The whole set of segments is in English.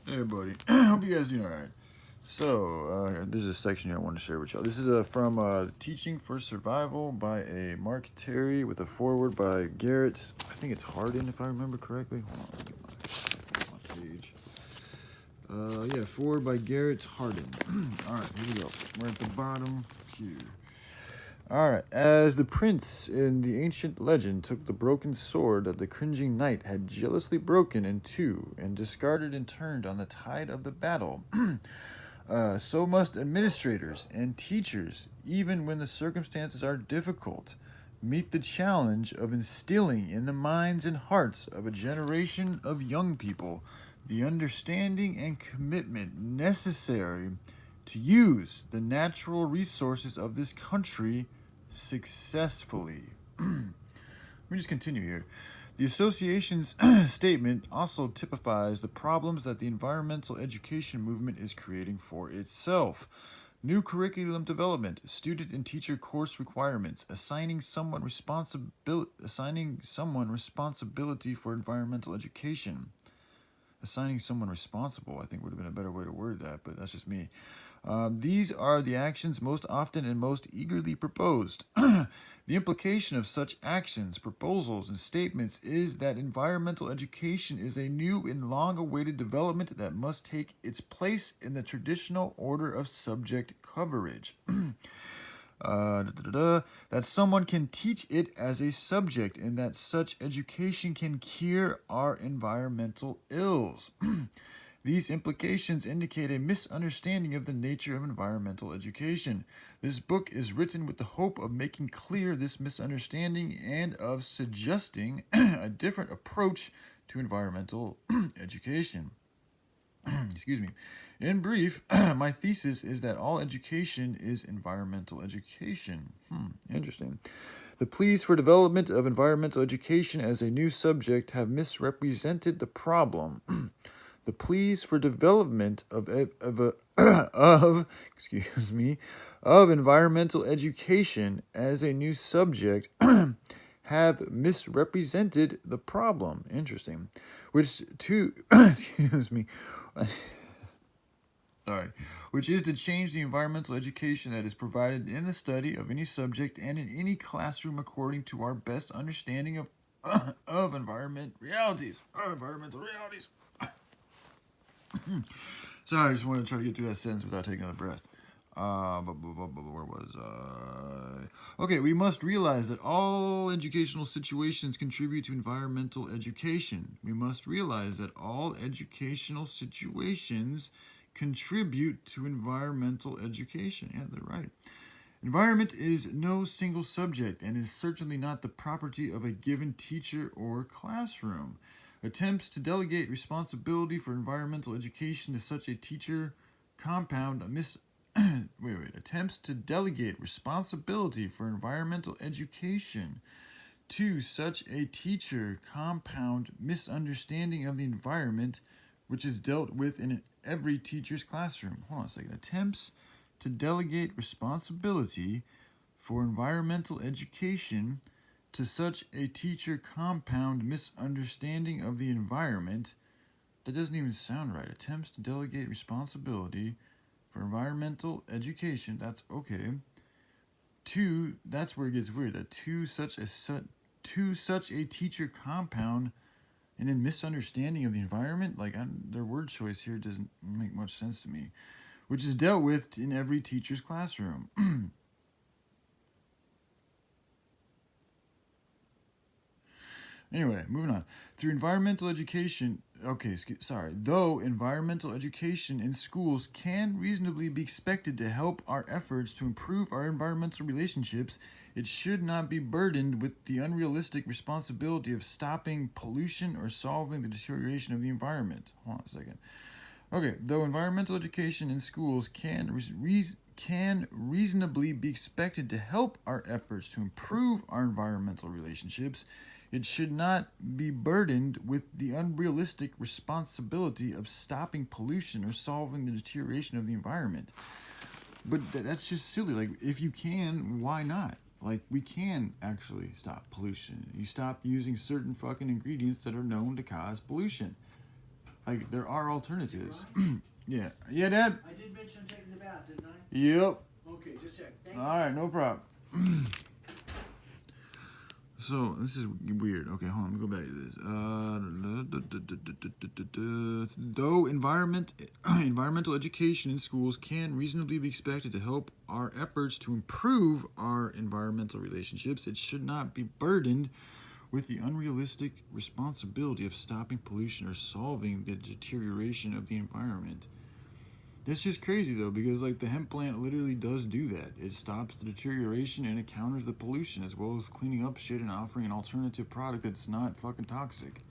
Hey everybody, hope you guys doing alright. So, there's a section here I want to share with y'all. This is from Teaching for Survival by a Mark Terry with a foreword by Garrett, I think it's Hardin if I remember correctly. Hold on, let me get my page. Yeah, foreword by Garrett Hardin. Alright, here we go. We're at the bottom here. Alright, as the prince in the ancient legend took the broken sword that the cringing knight had jealously broken in two and discarded and turned on the tide of the battle, so must administrators and teachers, even when the circumstances are difficult, meet the challenge of instilling in the minds and hearts of a generation of young people the understanding and commitment necessary to use the natural resources of this country successfully. Let me just continue here. The association's statement also typifies the problems that the environmental education movement is creating for itself. New curriculum development, student and teacher course requirements, assigning someone responsibility for environmental education. Assigning someone responsible, I think, would have been a better way to word that, but that's just me. These are the actions most often and most eagerly proposed. The implication of such actions, proposals, and statements is that environmental education is a new and long-awaited development that must take its place in the traditional order of subject coverage. That someone can teach it as a subject and that such education can cure our environmental ills. These implications indicate a misunderstanding of the nature of environmental education. This book is written with the hope of making clear this misunderstanding and of suggesting a different approach to environmental education. Excuse me. In brief, my thesis is that all education is environmental education. Interesting. The pleas for development of environmental education as a new subject have misrepresented the problem. The pleas for development of environmental education as a new subject have misrepresented the problem. Interesting. Which which is to change the environmental education that is provided in the study of any subject and in any classroom according to our best understanding of environmental realities. Sorry, I just wanted to try to get through that sentence without taking another breath. Where was I? Okay, we must realize that all educational situations contribute to environmental education. We must realize that all educational situations contribute to environmental education. Yeah, they're right. Environment is no single subject and is certainly not the property of a given teacher or classroom. Attempts to delegate responsibility for environmental education to such a teacher compound attempts to delegate responsibility for environmental education to such a teacher compound misunderstanding of the environment which is dealt with in every teacher's classroom. Hold on a second. Attempts to delegate responsibility for environmental education to such a teacher compound misunderstanding of the environment. That doesn't even sound right. Attempts to delegate responsibility for environmental education. That's okay. That's where it gets weird. That to such a teacher compound and then misunderstanding of the environment. Like their word choice here doesn't make much sense to me. Which is dealt with in every teacher's classroom. Anyway, moving on. Through environmental education, though environmental education in schools can reasonably be expected to help our efforts to improve our environmental relationships, it should not be burdened with the unrealistic responsibility of stopping pollution or solving the deterioration of the environment. Hold on a second. Okay, though environmental education in schools can reasonably be expected to help our efforts to improve our environmental relationships, it should not be burdened with the unrealistic responsibility of stopping pollution or solving the deterioration of the environment. But that's just silly. Like, if you can, why not? Like, we can actually stop pollution. You stop using certain fucking ingredients that are known to cause pollution. Like, there are alternatives. Yeah. Yeah, Dad? I did mention taking the bath, didn't I? Yep. Okay, just a sec. Thank All right, no problem. So, this is weird. Okay, hold on. Let me go back to this. Though environmental education in schools can reasonably be expected to help our efforts to improve our environmental relationships, it should not be burdened with the unrealistic responsibility of stopping pollution or solving the deterioration of the environment. That's just crazy though, because like the hemp plant literally does do that. It stops the deterioration and it counters the pollution, as well as cleaning up shit and offering an alternative product that's not fucking toxic.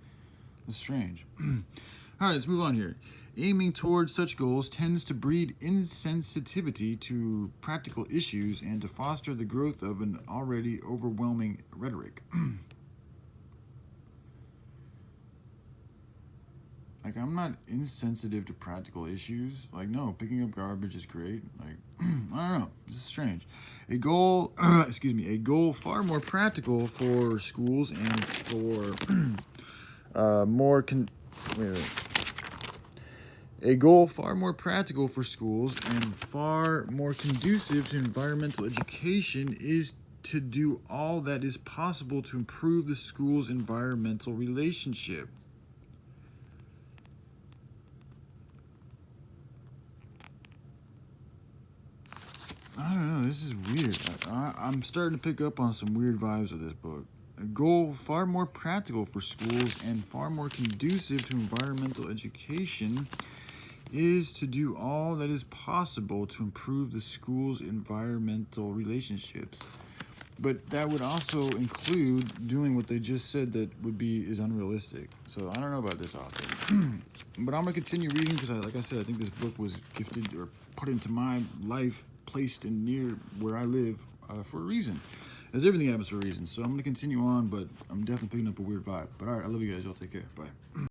That's strange. Alright, let's move on here. Aiming towards such goals tends to breed insensitivity to practical issues and to foster the growth of an already overwhelming rhetoric. Like, I'm not insensitive to practical issues. Like, no, picking up garbage is great. Like, I don't know. This is strange. A goal, a goal far more practical for schools and for a goal far more practical for schools and far more conducive to environmental education is to do all that is possible to improve the school's environmental relationship. I don't know, this is weird. I'm starting to pick up on some weird vibes with this book. A goal far more practical for schools and far more conducive to environmental education is to do all that is possible to improve the school's environmental relationships. But that would also include doing what they just said that is unrealistic. So I don't know about this author. But I'm going to continue reading because, like I said, I think this book was gifted or put into my life, placed in near where I live for a reason. As everything happens for a reason. So I'm going to continue on, but I'm definitely picking up a weird vibe. But all right, I love you guys. Y'all take care. Bye.